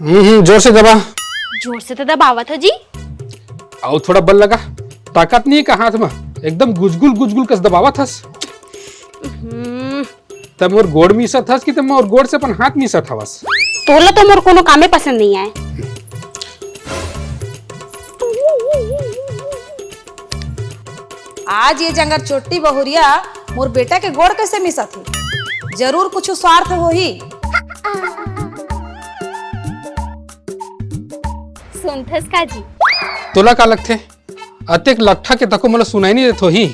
जोर से दबा। जोर से तो दबावा था जी। और थोड़ा बल लगा। ताकत नहीं है का हाथ में, एकदम गुजगुल कस दबावा थस। तब मोर गोड़ मीसा थस कि तब मोर गोड़ से अपन हाथ मीसा था बस। तोला तो मोर कोनो कामे पसंद नहीं आए। आज ये जंगर चोटी बहुरिया मोर बेटा के गोड़ कैसे मिसा थी? जरूर कुछ स्वार्थ हो ही। सुनथस का जी। तोला का लगथे अतेक लट्ठा के तको मोला सुनाई नहीं देत होही।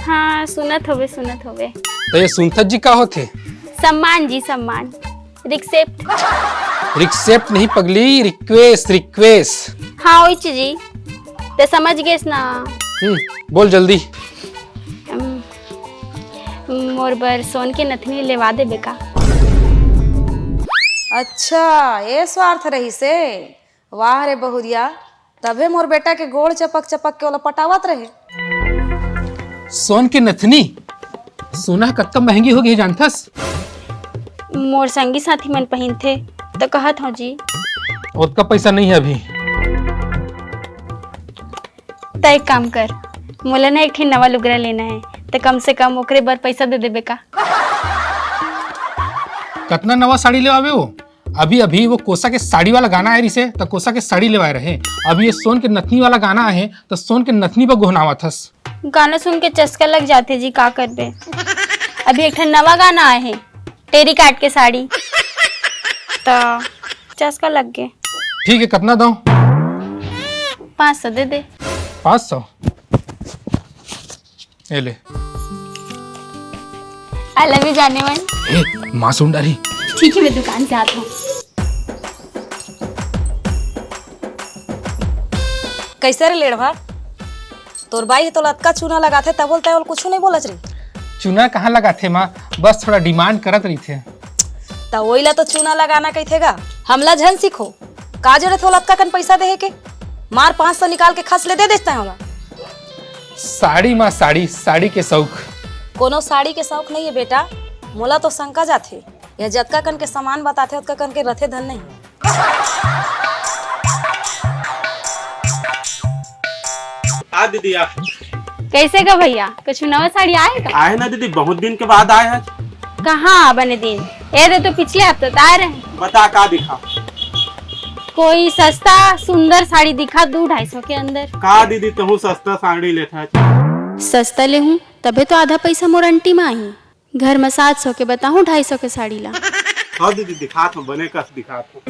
हाँ सुनत होवे। तो ये सुनथत जी का होथे? सम्मान जी, सम्मान। रिक्सेप्ट। रिक्सेप्ट नहीं पगली, रिक्वेस्ट। हाँ ओइच जी, ते समझ गेस ना। बोल जल्दी। मोर बर सोन के नथनी लेवा दे बेका। अच्छा ये स्वार्थ रही से। वाह रे बहुरिया, तबे मोर बेटा के गोड़ चपक के ओला पटावत रहे। सोन के नथनी सोना कत्ता महंगी हो गई जानथस? मोर संगी साथी मन पहिन थे तो कहत हो जी। उसका पैसा नहीं है अभी। तय काम कर, मोला ना एक ठे नवा लुगरा लेना है, तो कम से कम ओकरे बर पैसा दे देबे का। कितना नवा साड़ी लेवावे वो? अभी वो कोसा के साड़ी वाला गाना है रिसे तो कोसा के साड़ी लेवाए रहे। अभी ये सोन के नथनी वाला गाना है तो सोन के नथनी पर गोहनावा थस। गाना सुन के चस्का लग जाते जी, का करबे। अभी एक ठे नवा गाना आए है, टेरी काट के साड़ी, तो चस्का लग गए। ठीक है, कितना दो? 500 दे दे। 500? ये ले। आई लव यू जाने मन। ए माँ सुन डाली। ठीक है, मैं दुकान से आता हूँ। कैसे रे लेड़वा, तोर बाई तो लटका चूना लगाते तब बोलता है और कुछ नहीं बोलत रही। चूना कहाँ लगा थे माँ, बस थोड़ा डिमांड करत रही थे। तो वहीला तो चूना लगाना कहीथेगा, हमला झन सीखो। का जरूरत हो लटका कन पैसा दे के? मार 500 निकाल के खस ले दे देता है होला। साड़ी माँ, साड़ी के शौक। कोनो साड़ी के शौक नहीं है बेटा, मोला तो शंका जाथे। यह जतका कन के सामान बताते उतका कन के रथे धन नहीं। आ दीदी आप कैसे का भैया, कुछ नवा साड़ी आए का? आए ना दीदी, बहुत दिन के बाद आए हैं। कहाँ बने दिन? ये तो पिछले हफ्ते तो आए रहे। बता का दिखा? कोई सस्ता सुंदर साड़ी दिखा 200-250 के अंदर। का दीदी तू सस्ता साड़ी लेता है? सस्ता ले हूँ तबे तो आधा पैसा मोर अंटी में आई। घर में 700 के बताऊँ 250 के साड़ी ला। हाँ दीदी दिखा तो बने कस दिखा तो।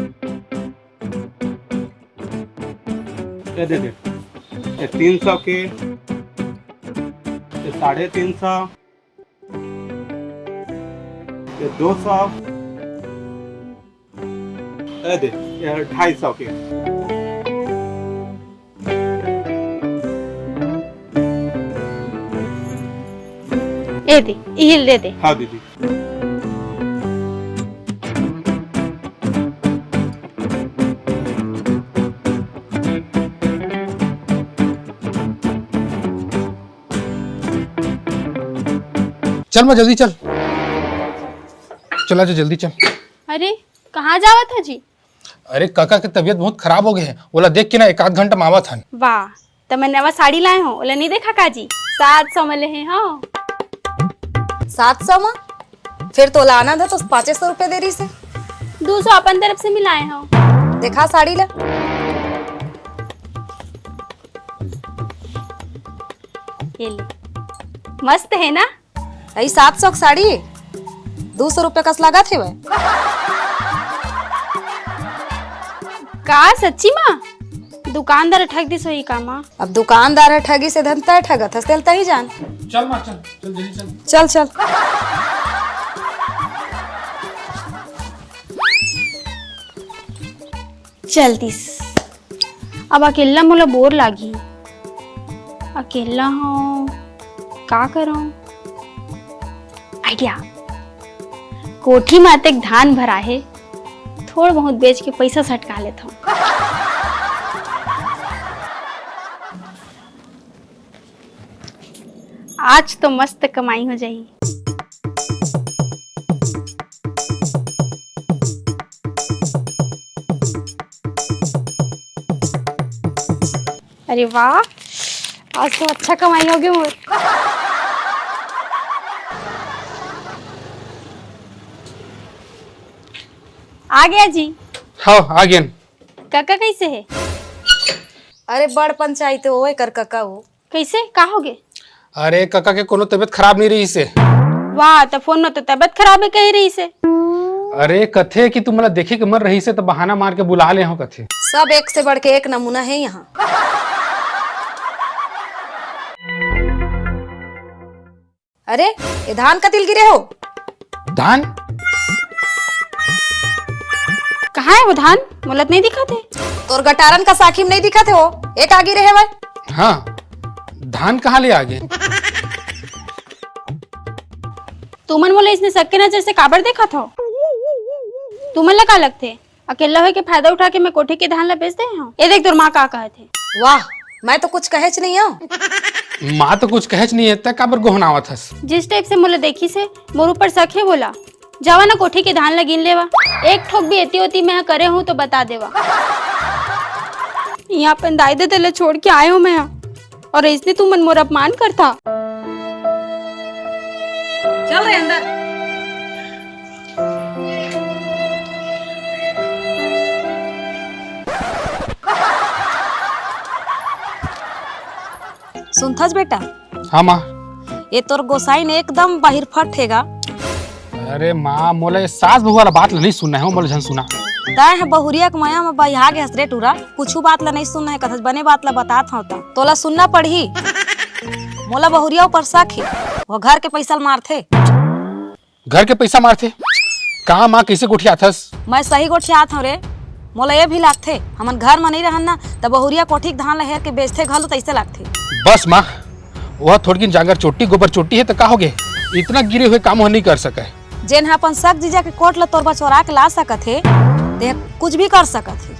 ये दे दे, ये 300 के, ये 350, ये 200, ये दे, ये 250 के। ए दे, इहिल दे दे। हाँ दीदी। चल माँ जल्दी चल। चला जा जल्दी चल। अरे कहाँ जावा था जी? अरे काका की तबीयत बहुत खराब हो गई है, बोला देख के ना 1 आध घंटा मावा था। वाह, तो मैं नवा साड़ी लाए हो, ओला नहीं देखा काजी? 700 में ले हैं। हाँ 700 में? फिर तो लाना था तो 500 रुपए दे रही से। 200 अपन तरफ से मिलाए हो। देखा साड़ी ला। ये ले, मस्त है ना? यही 700 की साड़ी 200 रुपए कस लगा थे वह। का सच्ची माँ? दुकानदार ठग दी सोई का माँ? अब दुकानदार है ठगी से धनता है, ठगत हस्तेलता ही जान। चल माँ चल जल्दी चल। चल चल। चलतीस। अब अकेला मोला बोर लागी। अकेला हूँ, का करूँ? आइडिया, कोठी में अतेक धान भरा है, थोड़ा बहुत बेच के पैसा सटका लेता हूँ। आज तो मस्त कमाई हो जाएगी। अरे वाह, आज तो अच्छा कमाई होगी मोर। आ गया जी। हाँ आ गया। काका कैसे है? अरे बड़ पंचायत ओए कर कका वो। कैसे का हो गए? अरे काका के कोनो तबीयत खराब नहीं रही से। वाह, तो फोन में तो तबीयत खराब है कह रही से। अरे कथे कि तुम मला देखे के मर रही से तो बहाना मार के बुला ले हो कथे। सब एक से बढ़ के एक नमूना है यहाँ। अरे ये धान का तिल गिरे हो? धान? कहाँ है वो धान? मुलत नहीं दिखा थे। तोर गटारन का साखी में नहीं दिखा थे वो, एक आ गिरे है वह। हाँ, धान कहाँ ले आगे? तुमन मोला इसने सबके नजर से काबर देखा था? तुमन लगा लगते अकेला हो के फायदा उठा के मैं कोठे के धान ला बेच दे हूँ। ये देख तोर माँ का कहे थे। वाह, मैं तो कुछ कहेच नहीं हूँ। माँ तो कुछ कहच नहीं है तक काबर गोहनावत हस। जिस टाइप से मोला देखी से मोर ऊपर शक है बोला। जावा ना कोठे के धान ला गिन लेवा, एक ठोक भी एती होती मैं करे हूँ तो बता देवा। यहाँ पर दाई दे तेला छोड़ के आए हूँ मैं यहाँ, और इसने तू मन मोर अपमान करता। चल रहे अंदर। सुनथस बेटा, हाँ माँ। ये तोर गोसाई ने एकदम बाहिर फट हैगा। अरे माँ मोला ये सास बहू वाला बात ला नहीं सुनना है, वो मोला झन सुना। दाय है बहुरिया के माया में बहिहा के हसरे टूरा, कुछू बात ला नहीं सुनना है, कथस बने बात ला बतात हूं तोला सुनना पड़ही। मोला बहुरिया ऊपर शक है, वो घर के पैसा मारथे। घर के पैसा मारथे? कहाँ माँ कैसे गोठिया थस? मैं सही गोठियात हूँ रे। मोला ये भी लागथे हमन घर में नहीं रहन ना त बहुरिया कोठी के धान लहेर के बेचथे घलो तैसे लागथे। बस माँ, वह थोड़ी जागर चोटी गोबर चोटी है तो का हो गए, इतना गिरे हुए काम वो नहीं कर सके। जेन हा अपन सक जीजा के कोट ला तोरबा चोरा के ला सकत है, ते कुछ भी कर सकत है।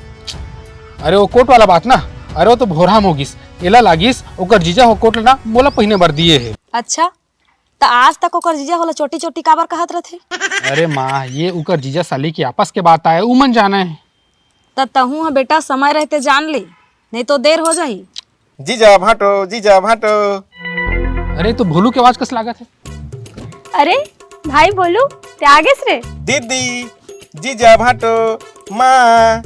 अरे वो कोट वाला बात ना, अरे वो तो भोराम होगिस, एला लागिस ओकर जीजा हो कोट ना मोला पहिने बर दिए है। अच्छा, त आज तक ओकर जीजा होला चोटी चोटी काबर कहत रथे? अरे माँ, ये उकर जीजा साली की आपस के बात आए, उमन जाना है। तहू हा बेटा समय रहते जान ले, नहीं तो देर हो जाही। जीजा भाटो, जीजा भाटो। अरे तो भोलू के आवाज कस लागत है? अरे भाई बोलू ते आगे रे। दीदी, जीजा भाटो, माँ।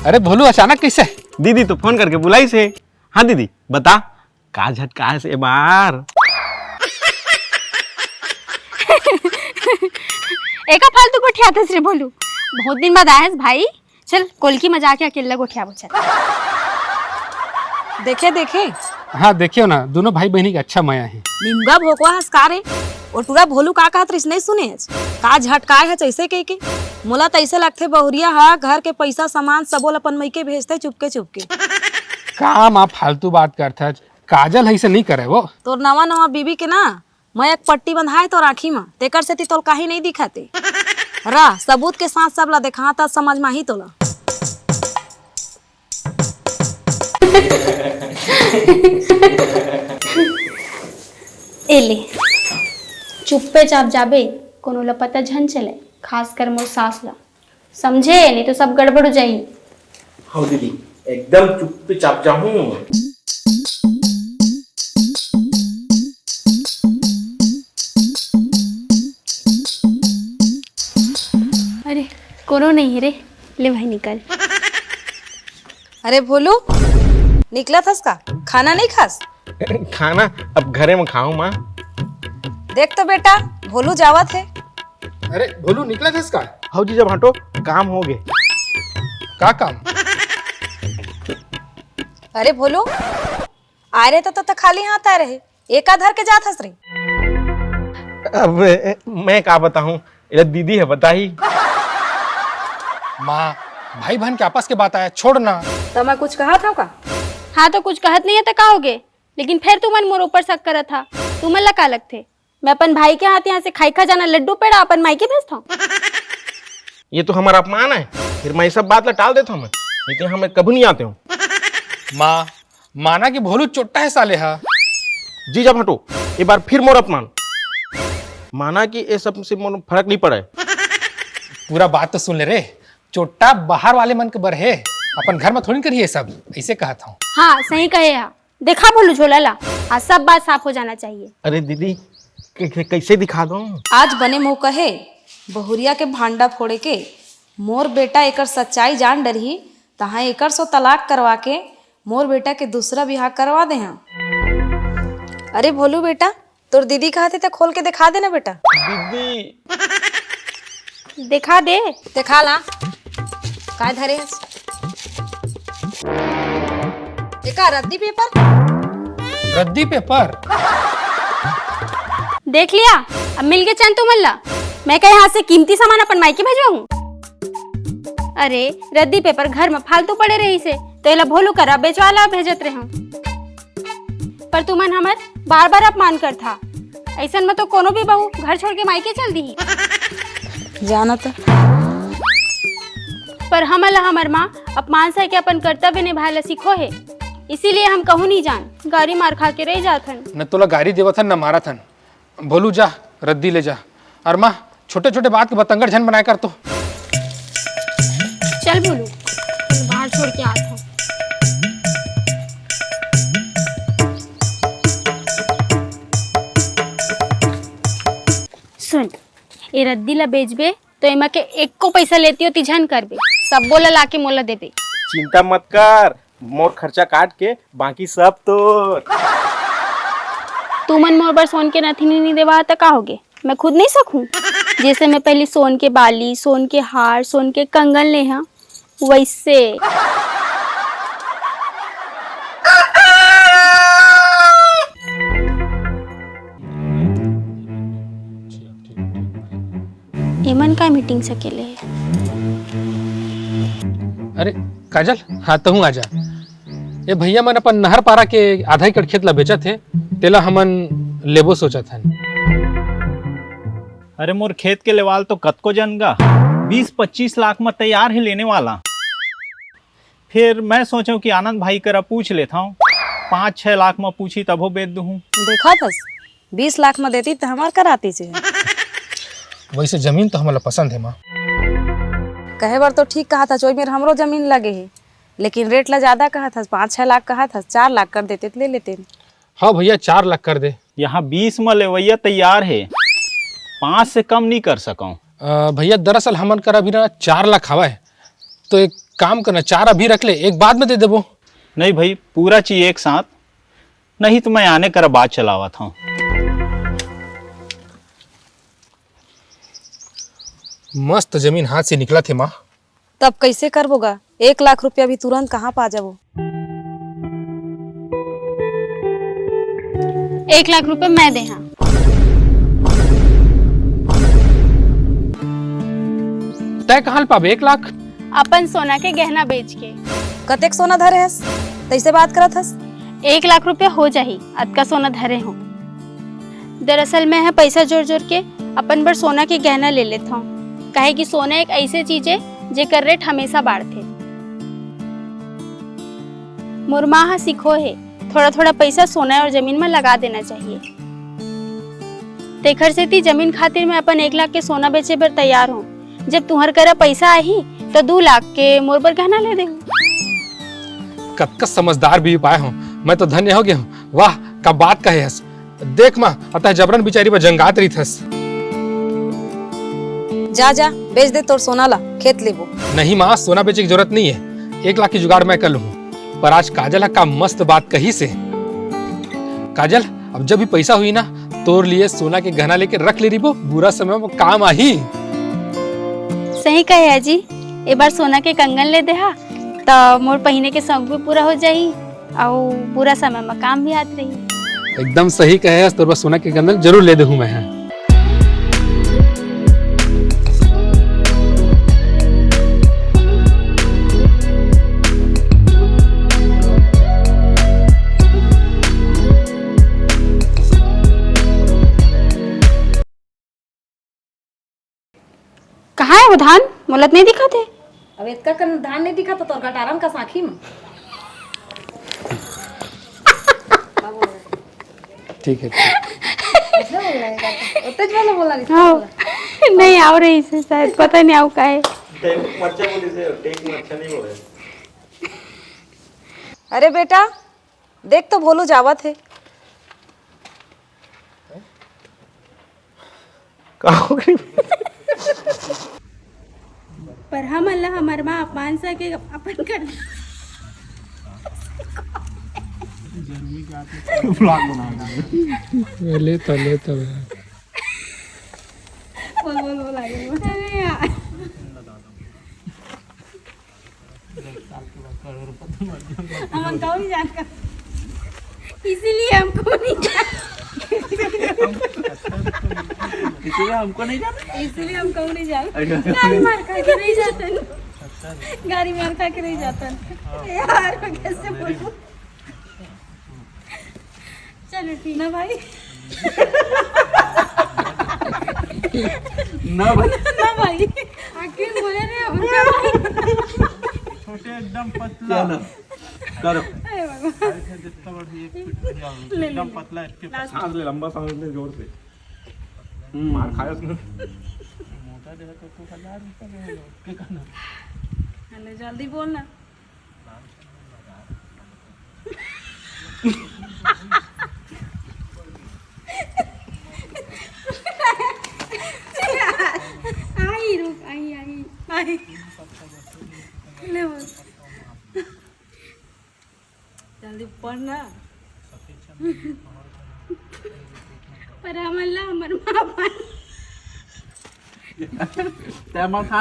अरे भोलू अचानक कैसे? दीदी तो फोन करके बुलाई से। हाँ दीदी बता, का झटका है से बार? एका फालतू गोठिया थस रे बोलू, बहुत दिन बाद आए भाई। चल कोल की मजाक के अकेला गोठिया बचा। देखे देखे हाँ देखियो ना, दोनों भाई बहनी का अच्छा माया है। निमगा भोकवा हसकारे और टूरा भोलू का कहत रिस नहीं सुने का झटकाए है जैसे कह के। मोला तैसे लगथे बहुरिया हा घर के पैसा सामान सबोल अपन मई के भेजते चुपके चुपके। का माँ फालतू बात करता है, काजल है से नहीं करे वो। तोर नवा नवा बीबी के ना मैं एक पट्टी बंधाए तो राखी में तेकर से तोल काही नहीं दिखाते। रा सबूत के साथ सब ला देखा था समझ में ही तोला। एले चुप्पे चाप जाबे, कोनो ला पता झन चले, खास कर मोर सास ला, समझे? नहीं तो सब गड़बड़ हो जाई। हाँ दीदी, एकदम चुपचाप जाऊँ। अरे कोनो नहीं रे, ले भाई निकल। अरे भोलू निकला थस का? खाना नहीं खास? खाना अब घरे में खाऊं माँ। देख तो बेटा भोलू जावत है। अरे भोलू निकला था इसका? हाँ जीजा भाटो, काम हो गए। का काम? अरे भोलू आ रहे तो खाली हाथ आ रहे, एक आधर के जात हस रे। अब मैं क्या बताऊं, ये दीदी है बताई। माँ, भाई बहन के आपस के बात आया, छोड़ ना। तो मैं कुछ कहा था का? हाँ तो कुछ कहत नहीं है तो का होगे, लेकिन फिर तुमन मोर ऊपर शक करत था। तुमन ला का लगथे मैं अपन भाई के हाथ यहाँ से खाई खा जाना लड्डू पेड़ा अपन माई के भेजता हूँ? ये तो हमारा अपमान है, फिर मैं सब बात ला टाल देता हूँ, लेकिन हमें कभी नहीं आते हूँ। माँ, माना कि भोलू चोट्टा है साले हा। जीजा भाटो एक बार फिर मोर अपमान। माना कि ये सब से मोर फर्क नहीं पड़ा है। पूरा बात तो सुन ले रे, चोट्टा बाहर वाले मन के बर है अपन घर में थोड़ी करिए सब, ऐसे कहा था। हाँ सही कहे है। देखा बोलू झोला ला, आज सब बात साफ हो जाना चाहिए। अरे दीदी कैसे दिखा दूं? आज बने मुँह कहे बहुरिया के भांडा फोड़े के मोर बेटा एकर सच्चाई जान डरही तहाँ एकर सो तलाक करवा के मोर बेटा के दूसरा बिहार करवा दे हैं। अरे भोलू बेटा, तोर दीदी कहते थे खोल के दिखा देना बेटा। दीदी दिखा दे। दिखा ला काय धरे हस? एका रद्दी पेपर। रद्दी पेपर देख लिया, अब मिल के चैन तो मल्ला। मैं क्या यहाँ से कीमती सामान अपन मायके भेजवाऊँ? अरे रद्दी पेपर घर में फालतू पड़े रही से तो एला भोलू करा बेचवाला भेजत रहे हम। पर तुमन हमर बार बार अपमान कर था। ऐसन में तो कोनो भी बहू घर छोड़ के मायके चल दी। जानत पर हमला हमर माँ अपमान से के अपन कर्तव्य निभाए सीखो है, इसीलिए हम कहूँ नहीं जान गाड़ी मार खा के रह जाथन। न तोला गाड़ी देवथन न मारथन। बोलू जा रद्दी ले जा, और माँ छोटे छोटे बात के बतंगड़ झन बनाए कर तो। चल बोलू बाहर छोड़ के आता हूँ। सुन, ये रद्दी ला बेचबे तो एमा के एक को पैसा लेती हो तिझन करबे, सब बोला लाके मोला देबे। चिंता मत कर, मोर खर्चा काट के बाकी सब तो। तू मन मोर बर सोन के नथनी नहीं देवा तो का होगे? मैं खुद नहीं सकूं? जैसे मैं पहले सोन के बाली, सोन के हार, सोन के कंगन ले हाँ वैसे। एमन का मीटिंग सकेले है? अरे काजल, हाँ तो हूँ आजा। ये भैया मन अपन नहर पारा के आधा एकड़ खेत ला बेचा थे, तेला हमन लेबो सोचा था। अरे मोर खेत के लेवाल तो कतको जनगा 20-25 लाख में तैयार है लेने वाला। फिर मैं सोचूं कि आनंद भाई करा पूछ लेता हूँ, 5-6 लाख में पूछी तब हो बेच दूँ। देखा थस 20 लाख में देती तो हमार कराती से। वैसे जमीन तो हमारा पसंद है माँ। कहे बार तो ठीक कहा था, चोई मेर हमरो जमीन लगे है, लेकिन रेट ला ज्यादा कहा था, 5-6 लाख कहा था, 4 लाख कर देते तो ले लेते। हाँ भैया 4 लाख कर दे। यहाँ 20 में लेवैया तैयार है, 5 से कम नहीं कर सकूं। भैया दरअसल हमन कर अभी ना 4 लाख हवा है, तो एक काम करना 4 अभी रख ले, एक बाद में दे देबो। नहीं भाई पूरा चाहिए एक साथ, नहीं तो मैं आने कर बात चलावा था। मस्त जमीन हाथ से निकला थे माँ। तब कैसे करबोगा? 1 लाख रुपया भी तुरंत कहाँ पा जाबो? 1 लाख रुपए मैं दे हाँ। तय कहाँ पाबे 1 लाख? अपन सोना के गहना बेच के। कतेक सोना धरे हस? तैसे बात करत हस? 1 लाख रुपया हो जाही, अतका सोना धरे हो। दरअसल मैं है पैसा जोड़ जोड़ के अपन बर सोना के गहना ले लेता हूँ, काहे कि सोना एक ऐसी चीज है जेकर रेट हमेशा बढ़थे। मोर माँ हा सीखो है थोड़ा थोड़ा पैसा सोना और जमीन में लगा देना चाहिए। तेखर सेती जमीन खातिर मैं अपन 1 लाख के सोना बेचे बर तैयार हूँ। जब तुहर करा पैसा आही तो 2 लाख के मोर बर गहना ले दे। कतका समझदार भी पाए हो, मैं तो धन्य हो गया हूँ। वाह का बात कहे हस। देख माँ, अतः जबरन बिचारी पर जंगात रही थस। जा जा बेच दे तोर सोना ला, खेत लेबो। नहीं माँ, सोना बेचे की जरूरत नहीं है, 1 लाख की जुगाड़ मैं कर लूँ। पर आज काजल का मस्त बात कही से। काजल, अब जब भी पैसा हुई ना, तोर लिए सोना के गहना लेके रख ले रिबो, बुरा समय में काम आही। सही कहे है जी, एक बार सोना के कंगन ले दे तो मोर पहिने के शौक भी पूरा हो जाही और बुरा समय में काम भी आत रही। एकदम सही कहे, तोर बस सोना के कंगन जरूर ले दूँ मैं। कहाँ है वो धान? मोलत नहीं दिखा थे। अब इतना कर धान नहीं दिखा तो तोर गटारम का साखी में। ठीक है। उतज वाला बोला नहीं। हाँ, नहीं आओ रही से शायद, पता नहीं आओ का है। अरे बेटा देख तो भोलू जावत है। पर हम अल्लाह हमार माँ अपमान सके अपन कर लेता लेता बोल अरे यार हम कौन नहीं जानता, इसीलिए हमको नहीं इसलिए हम कहूँ नहीं जाते। गाड़ी मार खा के नहीं जाते, गाड़ी मार खा के नहीं जाता यार, मैं कैसे बोलूं। चलो ठीक ना भाई, ना भाई आखिर बोले रहे हम छोटे एकदम पतला करो एकदम पतला इसके सांस ले, लंबा सांस ले जोर से। मार खाया उसने। मोटा देखा तो 1000 रुपये के करना। हेलो जल्दी बोलना। आई रुक आई ले बोल जल्दी पढ़ना। पर हम अल्लाह हमार माँ